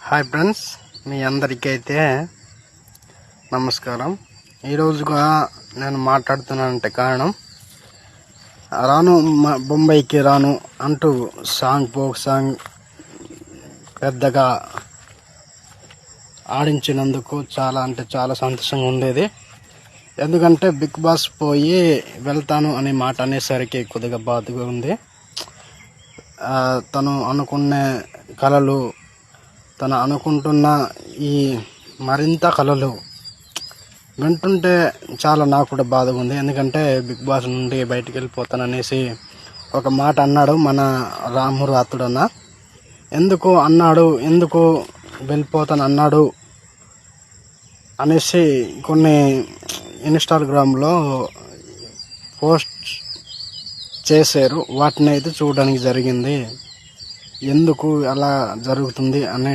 Hi friends, మీ అందరికైతే నమస్కారం. ఈరోజుగా నేను మాట్లాడుతున్నానంటే కారణం, రాను బొంబాయికి రాను అంటూ ఫోక్ సాంగ్ పెద్దగా ఆడించినందుకు చాలా సంతోషంగా ఉండేది. ఎందుకంటే బిగ్ బాస్ పోయి వెళ్తాను అనే మాట అనేసరికి కొద్దిగా బాధగా ఉంది. తను అనుకునే కళలు, తను అనుకుంటున్న ఈ మరింత కళలు వింటుంటే నాకు కూడా బాధగా ఉంది. ఎందుకంటే బిగ్ బాస్ నుండి బయటికి వెళ్ళిపోతాననేసి ఒక మాట అన్నాడు మన రాము రాతుడన్న. ఎందుకు వెళ్ళిపోతాను అన్నాడు అనేసి కొన్ని ఇన్స్టాగ్రామ్లో పోస్ట్ చేశారు. వాటిని అయితే చూడడానికి జరిగింది. ఎందుకు అలా జరుగుతుంది అనే